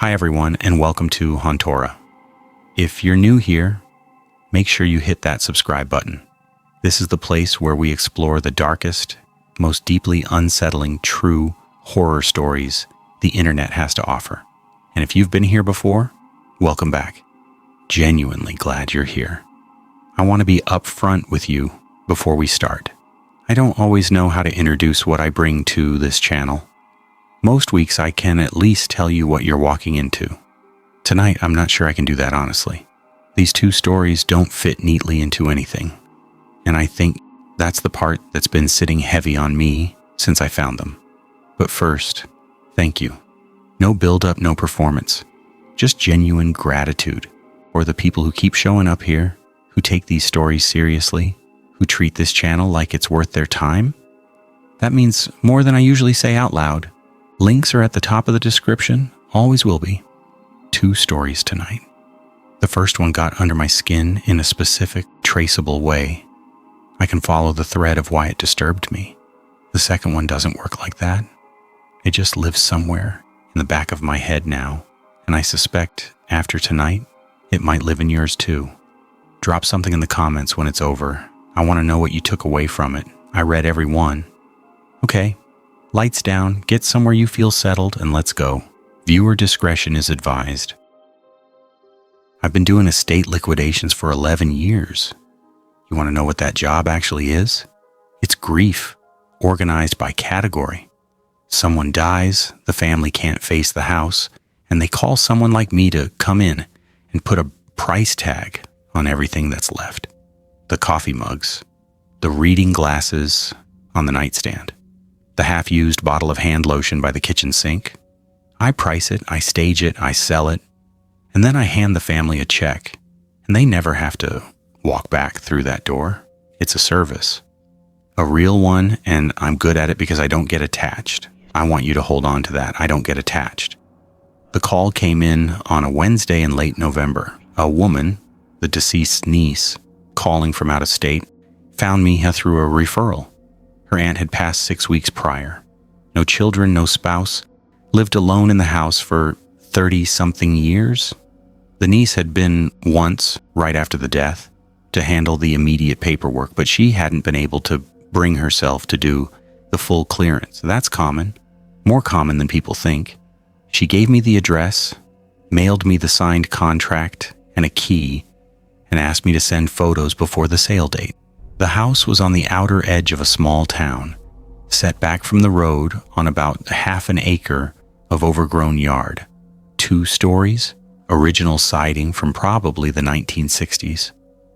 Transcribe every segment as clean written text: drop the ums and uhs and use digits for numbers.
Hi everyone, and welcome to Hauntora. If you're new here, make sure you hit that subscribe button. This is the place where we explore the darkest, most deeply unsettling true horror stories the internet has to offer. And if you've been here before, welcome back. Genuinely glad you're here. I want to be upfront with you before we start. I don't always know how to introduce what I bring to this channel. Most weeks I can at least tell you what you're walking into. Tonight, I'm not sure I can do that honestly. These two stories don't fit neatly into anything. And I think that's the part that's been sitting heavy on me since I found them. But first, thank you. No build-up, no performance. Just genuine gratitude for the people who keep showing up here, who take these stories seriously, who treat this channel like it's worth their time. That means more than I usually say out loud. Links are at the top of the description, always will be. 2 stories tonight. The first one got under my skin in a specific, traceable way. I can follow the thread of why it disturbed me. The second one doesn't work like that. It just lives somewhere in the back of my head now, and I suspect after tonight, it might live in yours too. Drop something in the comments when it's over. I want to know what you took away from it. I read every one. Okay. Lights down, get somewhere you feel settled, and let's go. Viewer discretion is advised. I've been doing estate liquidations for 11 years. You want to know what that job actually is? It's grief, organized by category. Someone dies, the family can't face the house, and they call someone like me to come in and put a price tag on everything that's left. The coffee mugs, the reading glasses on the nightstand, the half-used bottle of hand lotion by the kitchen sink. I price it, I stage it, I sell it, and then I hand the family a check, and they never have to walk back through that door. It's a service. A real one, and I'm good at it because I don't get attached. I want you to hold on to that. I don't get attached. The call came in on a Wednesday in late November. A woman, the deceased's niece, calling from out of state, found me through a referral. Her aunt had passed 6 weeks prior. No children, no spouse, lived alone in the house for 30-something years. The niece had been once, right after the death, to handle the immediate paperwork, but she hadn't been able to bring herself to do the full clearance. That's common, more common than people think. She gave me the address, mailed me the signed contract and a key, and asked me to send photos before the sale date. The house was on the outer edge of a small town, set back from the road on about half an acre of overgrown yard. 2 stories, original siding from probably the 1960s,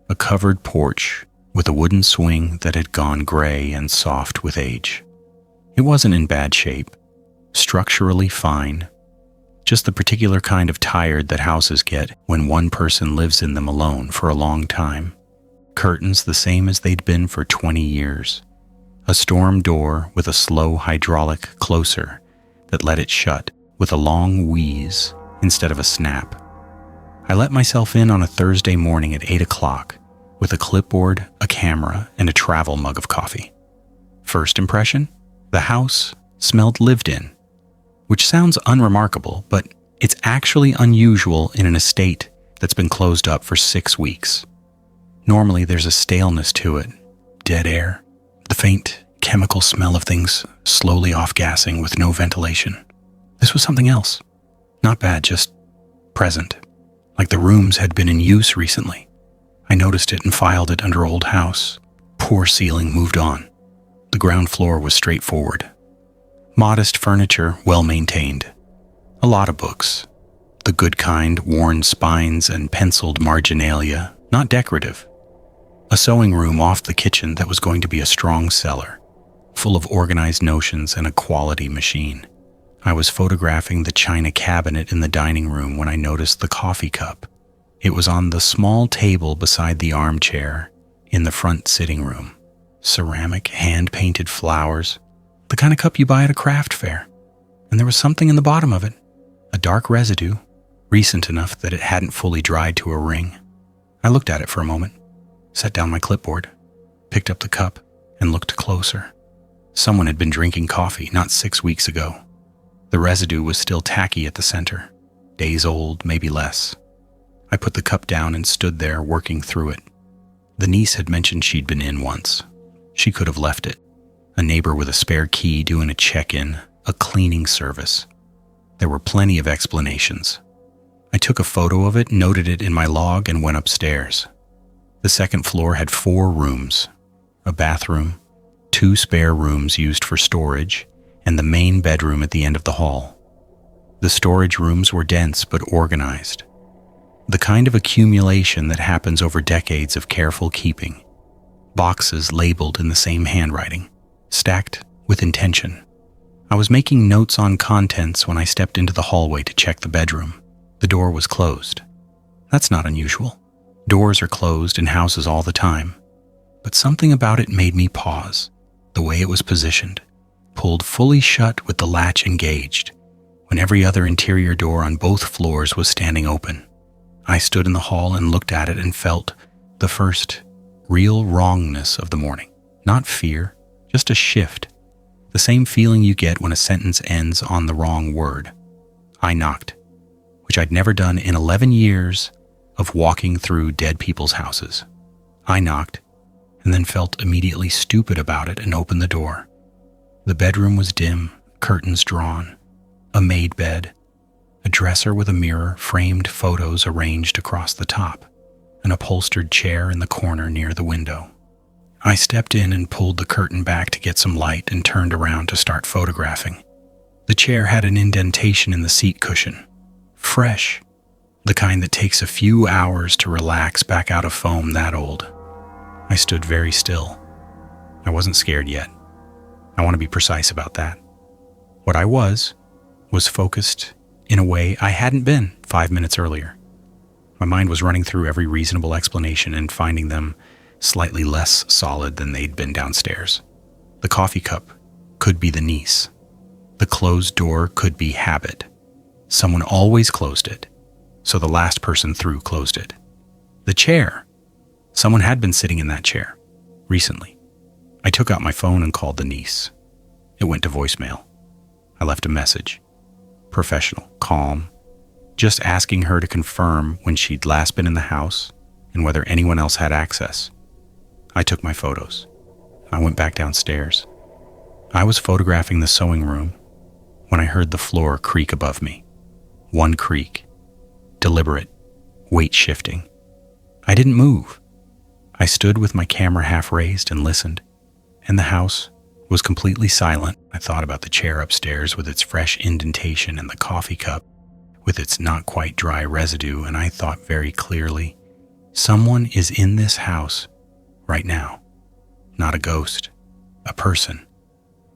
a covered porch with a wooden swing that had gone gray and soft with age. It wasn't in bad shape, structurally fine, just the particular kind of tired that houses get when one person lives in them alone for a long time. Curtains the same as they'd been for 20 years. A storm door with a slow hydraulic closer that let it shut with a long wheeze instead of a snap. I let myself in on a Thursday morning at 8 o'clock with a clipboard, a camera, and a travel mug of coffee. First impression? The house smelled lived in, which sounds unremarkable, but it's actually unusual in an estate that's been closed up for 6 weeks. Normally, there's a staleness to it, dead air, the faint chemical smell of things slowly off-gassing with no ventilation. This was something else. Not bad, just present. Like the rooms had been in use recently. I noticed it and filed it under old house. Poor ceiling, moved on. The ground floor was straightforward. Modest furniture, well-maintained. A lot of books. The good kind, worn spines and penciled marginalia, not decorative. A sewing room off the kitchen that was going to be a strong cellar, full of organized notions and a quality machine. I was photographing the china cabinet in the dining room when I noticed the coffee cup. It was on the small table beside the armchair in the front sitting room. Ceramic, hand-painted flowers, the kind of cup you buy at a craft fair. And there was something in the bottom of it, a dark residue, recent enough that it hadn't fully dried to a ring. I looked at it for a moment, set down my clipboard, picked up the cup, and looked closer. Someone had been drinking coffee not 6 weeks ago. The residue was still tacky at the center. days old, maybe less. I put the cup down and stood there working through it. The niece had mentioned she'd been in once. She could have left it. A neighbor with a spare key doing a check-in, a cleaning service. There were plenty of explanations. I took a photo of it, noted it in my log, and went upstairs. The second floor had 4 rooms, a bathroom, 2 spare rooms used for storage, and the main bedroom at the end of the hall. The storage rooms were dense but organized. The kind of accumulation that happens over decades of careful keeping. Boxes labeled in the same handwriting, stacked with intention. I was making notes on contents when I stepped into the hallway to check the bedroom. The door was closed. That's not unusual. Doors are closed in houses all the time. But something about it made me pause. The way it was positioned, pulled fully shut with the latch engaged, when every other interior door on both floors was standing open. I stood in the hall and looked at it and felt the first real wrongness of the morning. Not fear, just a shift. The same feeling you get when a sentence ends on the wrong word. I knocked, which I'd never done in 11 years of walking through dead people's houses. I knocked, and then felt immediately stupid about it and opened the door. The bedroom was dim, curtains drawn, a made bed, a dresser with a mirror, framed photos arranged across the top, an upholstered chair in the corner near the window. I stepped in and pulled the curtain back to get some light and turned around to start photographing. The chair had an indentation in the seat cushion. Fresh, the kind that takes a few hours to relax back out of foam that old. I stood very still. I wasn't scared yet. I want to be precise about that. What I was focused in a way I hadn't been 5 minutes earlier. My mind was running through every reasonable explanation and finding them slightly less solid than they'd been downstairs. The coffee cup could be the niece. The closed door could be habit. Someone always closed it, so the last person through closed it. The chair. Someone had been sitting in that chair recently. I took out my phone and called the niece. It went to voicemail. I left a message. Professional, calm, just asking her to confirm when she'd last been in the house and whether anyone else had access. I took my photos. I went back downstairs. I was photographing the sewing room when I heard the floor creak above me. One creak. Deliberate. Weight shifting. I didn't move. I stood with my camera half raised and listened, and the house was completely silent. I thought about the chair upstairs with its fresh indentation and the coffee cup with its not quite dry residue, and I thought very clearly, someone is in this house right now. Not a ghost, a person.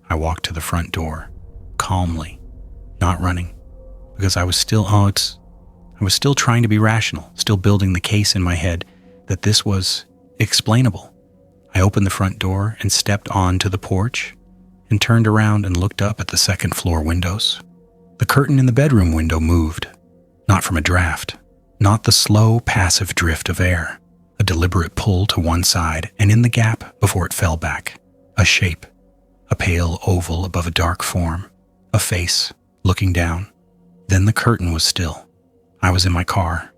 I walked to the front door, calmly, not running, because I was still trying to be rational, still building the case in my head that this was explainable. I opened the front door and stepped onto the porch and turned around and looked up at the second floor windows. The curtain in the bedroom window moved, not from a draft, not the slow, passive drift of air, a deliberate pull to one side, and in the gap before it fell back, a shape, a pale oval above a dark form, a face looking down. Then the curtain was still. I was in my car.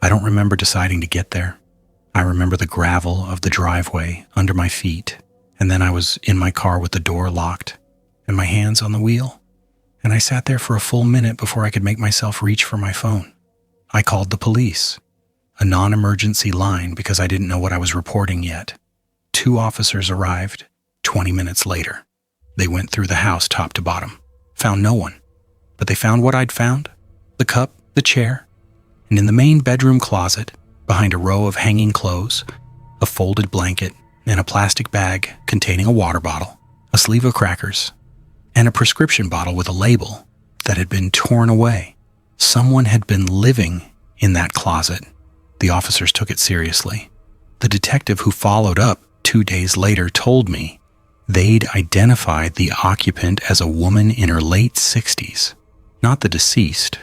I don't remember deciding to get there. I remember the gravel of the driveway under my feet, and then I was in my car with the door locked and my hands on the wheel, and I sat there for a full minute before I could make myself reach for my phone. I called the police, a non-emergency line because I didn't know what I was reporting yet. 2 officers arrived 20 minutes later. They went through the house top to bottom, found no one, but they found what I'd found, the cup, the chair, and in the main bedroom closet, behind a row of hanging clothes, a folded blanket, and a plastic bag containing a water bottle, a sleeve of crackers, and a prescription bottle with a label that had been torn away. Someone had been living in that closet. The officers took it seriously. The detective who followed up 2 days later told me they'd identified the occupant as a woman in her late 60s. Not the deceased,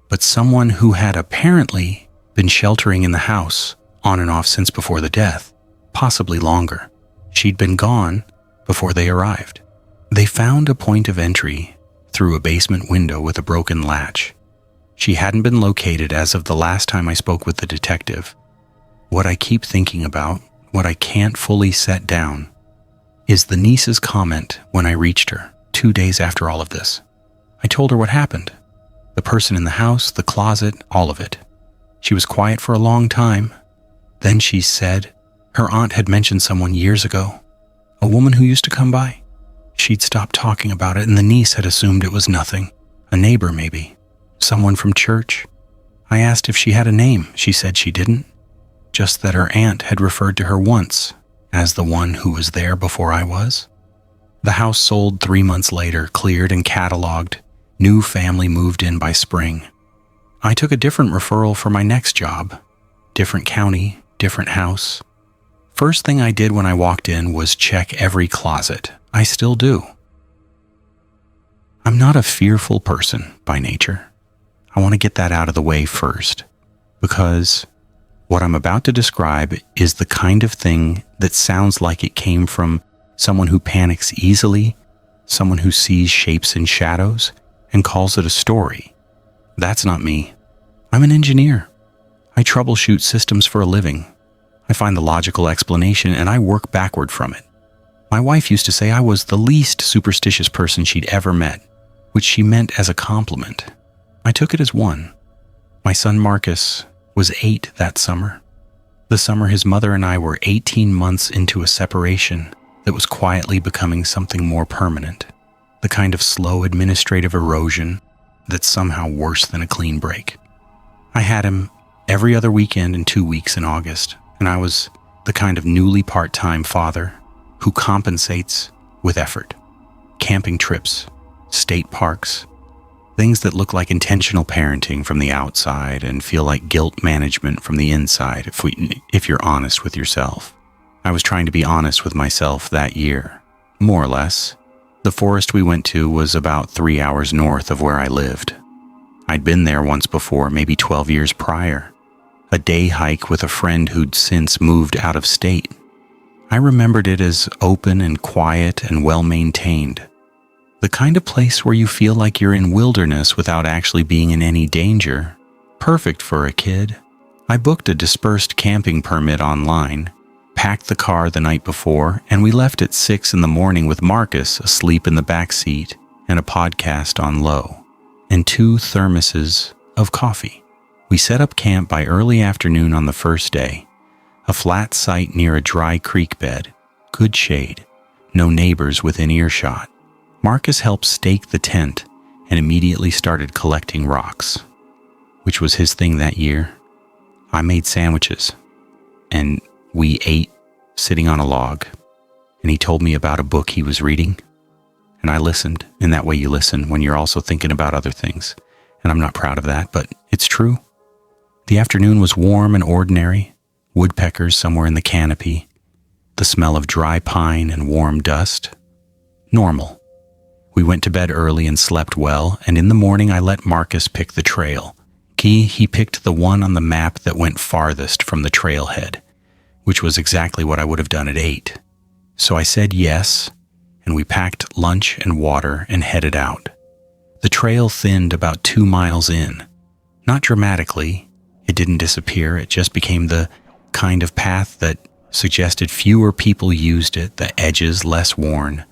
but someone who had apparently been sheltering in the house on and off since before the death, possibly longer. She'd been gone before they arrived. They found a point of entry through a basement window with a broken latch. She hadn't been located as of the last time I spoke with the detective. What I keep thinking about, what I can't fully set down, is the niece's comment when I reached her 2 days after all of this. I told her what happened. The person in the house, the closet, all of it. She was quiet for a long time. Then she said her aunt had mentioned someone years ago, a woman who used to come by. She'd stopped talking about it, and the niece had assumed it was nothing. A neighbor, maybe. Someone from church. I asked if she had a name. She said she didn't. Just that her aunt had referred to her once as the one who was there before I was. The house sold 3 months later, cleared and cataloged. New family moved in by spring. I took a different referral for my next job. Different county, different house. First thing I did when I walked in was check every closet. I still do. I'm not a fearful person by nature. I want to get that out of the way first, because what I'm about to describe is the kind of thing that sounds like it came from someone who panics easily, someone who sees shapes and shadows and calls it a story. That's not me. I'm an engineer. I troubleshoot systems for a living. I find the logical explanation and I work backward from it. My wife used to say I was the least superstitious person she'd ever met, which she meant as a compliment. I took it as one. My son Marcus was 8 that summer. The summer his mother and I were 18 months into a separation that was quietly becoming something more permanent, the kind of slow administrative erosion that's somehow worse than a clean break. I had him every other weekend and 2 weeks in August, and I was the kind of newly part-time father who compensates with effort. Camping trips, state parks, things that look like intentional parenting from the outside and feel like guilt management from the inside if you're honest with yourself. I was trying to be honest with myself that year, more or less. The forest we went to was about 3 hours north of where I lived. I'd been there once before, maybe 12 years prior. A day hike with a friend who'd since moved out of state. I remembered it as open and quiet and well-maintained. The kind of place where you feel like you're in wilderness without actually being in any danger. Perfect for a kid. I booked a dispersed camping permit online, packed the car the night before, and we left at 6 in the morning with Marcus asleep in the back seat and a podcast on low, and 2 thermoses of coffee. We set up camp by early afternoon on the first day. A flat site near a dry creek bed, good shade, no neighbors within earshot. Marcus helped stake the tent and immediately started collecting rocks, which was his thing that year. I made sandwiches, and we ate sitting on a log, and he told me about a book he was reading, and I listened in that way you listen when you're also thinking about other things, and I'm not proud of that, but it's true. The afternoon was warm and ordinary, woodpeckers somewhere in the canopy, the smell of dry pine and warm dust. Normal. We went to bed early and slept well, and in the morning I let Marcus pick the trail. He picked the one on the map that went farthest from the trailhead, which was exactly what I would have done at 8. So I said yes, and we packed lunch and water and headed out. The trail thinned about 2 miles in. Not dramatically. It didn't disappear. It just became the kind of path that suggested fewer people used it, the edges less worn.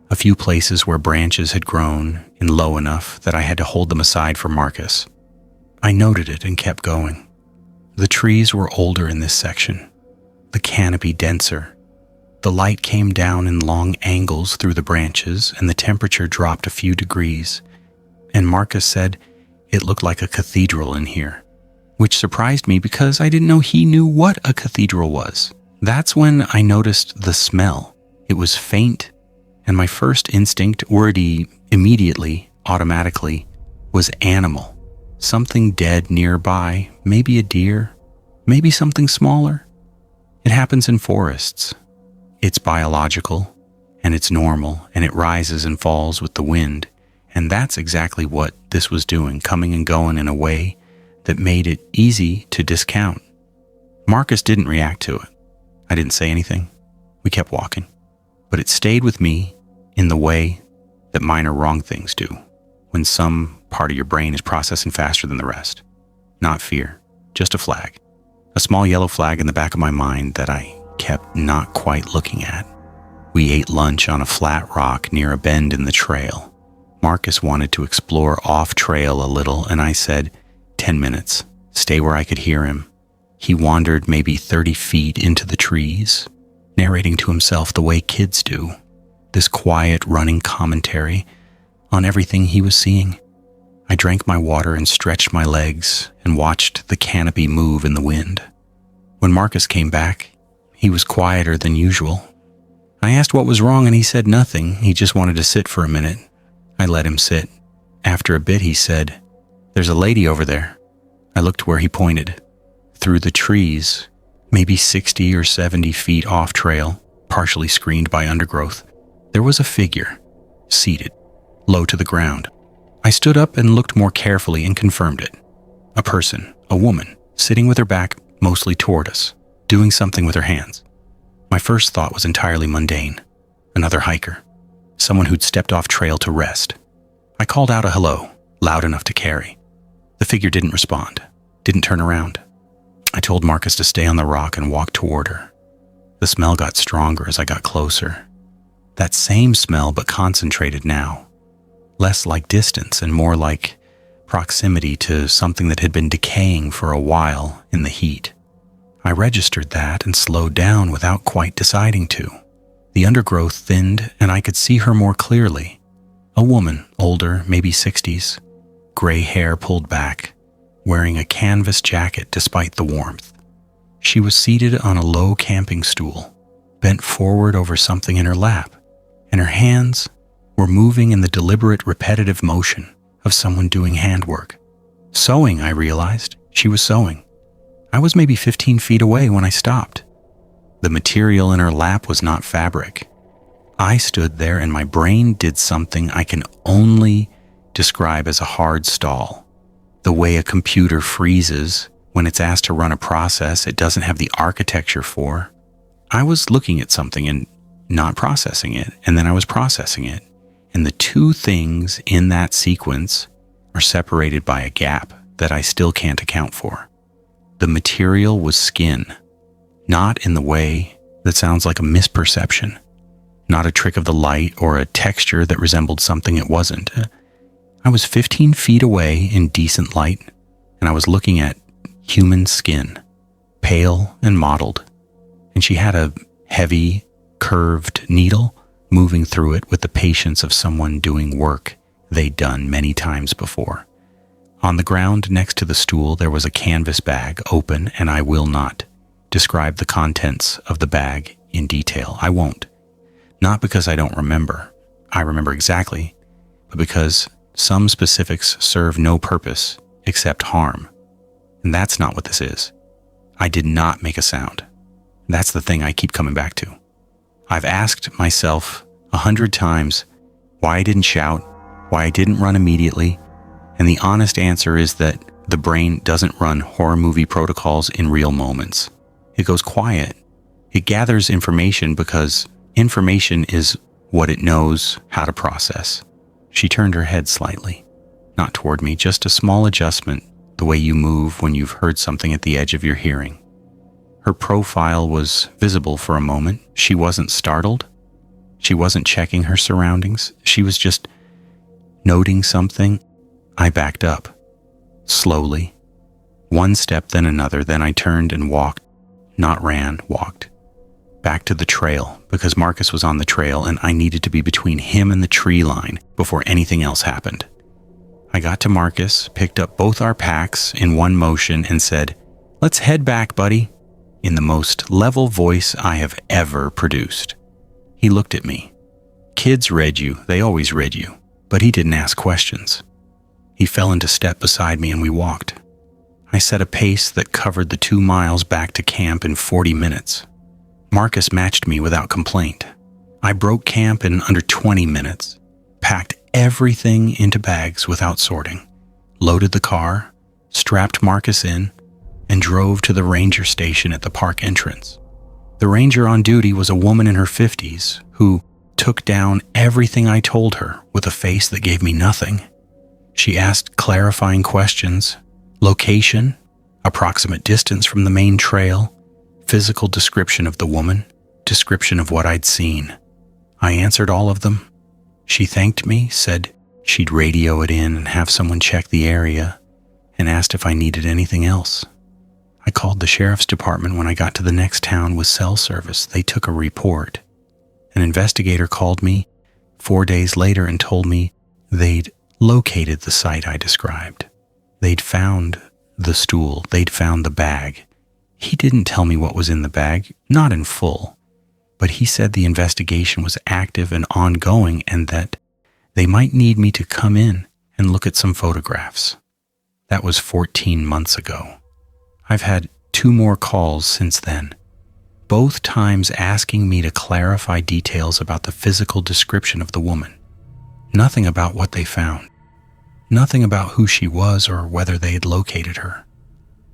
A few places where branches had grown in low enough that I had to hold them aside for Marcus. I noted it and kept going. The trees were older in this section, the canopy denser. The light came down in long angles through the branches, and the temperature dropped a few degrees. And Marcus said it looked like a cathedral in here, which surprised me because I didn't know he knew what a cathedral was. That's when I noticed the smell. It was faint, and my first instinct, immediately, automatically, was animal. Something dead nearby, maybe a deer, maybe something smaller. It happens in forests. It's biological, and it's normal, and it rises and falls with the wind. And that's exactly what this was doing, coming and going in a way that made it easy to discount. Marcus didn't react to it. I didn't say anything. We kept walking. But it stayed with me in the way that minor wrong things do. When some part of your brain is processing faster than the rest. Not fear, just a flag. A small yellow flag in the back of my mind that I kept not quite looking at. We ate lunch on a flat rock near a bend in the trail. Marcus wanted to explore off-trail a little, and I said, 10 minutes, stay where I could hear him. He wandered maybe 30 feet into the trees, narrating to himself the way kids do, this quiet running commentary on everything he was seeing. I drank my water and stretched my legs and watched the canopy move in the wind. When Marcus came back, he was quieter than usual. I asked what was wrong and he said nothing. He just wanted to sit for a minute. I let him sit. After a bit, he said, "There's a lady over there." I looked where he pointed. Through the trees, maybe 60 or 70 feet off trail, partially screened by undergrowth, there was a figure, seated, low to the ground. I stood up and looked more carefully and confirmed it. A person, a woman, sitting with her back mostly toward us, doing something with her hands. My first thought was entirely mundane. Another hiker. Someone who'd stepped off trail to rest. I called out a hello, loud enough to carry. The figure didn't respond, didn't turn around. I told Marcus to stay on the rock and walk toward her. The smell got stronger as I got closer. That same smell, but concentrated now. Less like distance and more like proximity to something that had been decaying for a while in the heat. I registered that and slowed down without quite deciding to. The undergrowth thinned and I could see her more clearly. A woman, older, maybe 60s, gray hair pulled back, wearing a canvas jacket despite the warmth. She was seated on a low camping stool, bent forward over something in her lap, and her hands were moving in the deliberate, repetitive motion of someone doing handwork. Sewing, I realized. She was sewing. I was maybe 15 feet away when I stopped. The material in her lap was not fabric. I stood there and my brain did something I can only describe as a hard stall. The way a computer freezes when it's asked to run a process it doesn't have the architecture for. I was looking at something and not processing it, and then I was processing it. And the two things in that sequence are separated by a gap that I still can't account for. The material was skin, not in the way that sounds like a misperception, not a trick of the light or a texture that resembled something it wasn't. I was 15 feet away in decent light, and I was looking at human skin, pale and mottled, and she had a heavy, curved needle moving through it with the patience of someone doing work they'd done many times before. On the ground next to the stool there was a canvas bag, open, and I will not describe the contents of the bag in detail. I won't. Not because I don't remember. I remember exactly, but because some specifics serve no purpose except harm. And that's not what this is. I did not make a sound. That's the thing I keep coming back to. I've asked myself 100 times why I didn't shout, why I didn't run immediately, and the honest answer is that the brain doesn't run horror movie protocols in real moments. It goes quiet. It gathers information because information is what it knows how to process. She turned her head slightly, not toward me, just a small adjustment, the way you move when you've heard something at the edge of your hearing. Her profile was visible for a moment. She wasn't startled. She wasn't checking her surroundings. She was just noting something. I backed up, slowly, one step then another, then I turned and walked, not ran, walked, back to the trail because Marcus was on the trail and I needed to be between him and the tree line before anything else happened. I got to Marcus, picked up both our packs in one motion and said, "Let's head back, buddy," in the most level voice I have ever produced. He looked at me. Kids read you, they always read you, but he didn't ask questions. He fell into step beside me and we walked. I set a pace that covered the 2 miles back to camp in 40 minutes. Marcus matched me without complaint. I broke camp in under 20 minutes, packed everything into bags without sorting, loaded the car, strapped Marcus in, and drove to the ranger station at the park entrance. The ranger on duty was a woman in her 50s who took down everything I told her with a face that gave me nothing. She asked clarifying questions: location, approximate distance from the main trail, physical description of the woman, description of what I'd seen. I answered all of them. She thanked me, said she'd radio it in and have someone check the area, and asked if I needed anything else. I called the sheriff's department when I got to the next town with cell service. They took a report. An investigator called me 4 days later and told me they'd located the site I described. They'd found the stool. They'd found the bag. He didn't tell me what was in the bag, not in full, but he said the investigation was active and ongoing and that they might need me to come in and look at some photographs. That was 14 months ago. I've had 2 more calls since then, both times asking me to clarify details about the physical description of the woman. Nothing about what they found. Nothing about who she was or whether they had located her.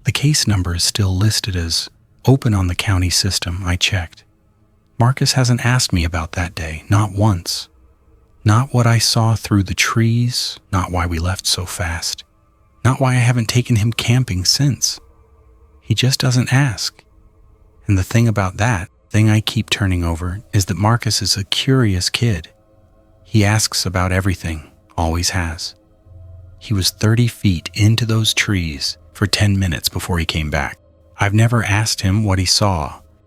The case number is still listed as open on the county system. I checked. Marcus hasn't asked me about that day, not once. Not what I saw through the trees, not why we left so fast, not why I haven't taken him camping since. He just doesn't ask. And the thing about that, thing I keep turning over, is that Marcus is a curious kid. He asks about everything, always has. He was 30 feet into those trees for 10 minutes before he came back. I've never asked him what he saw,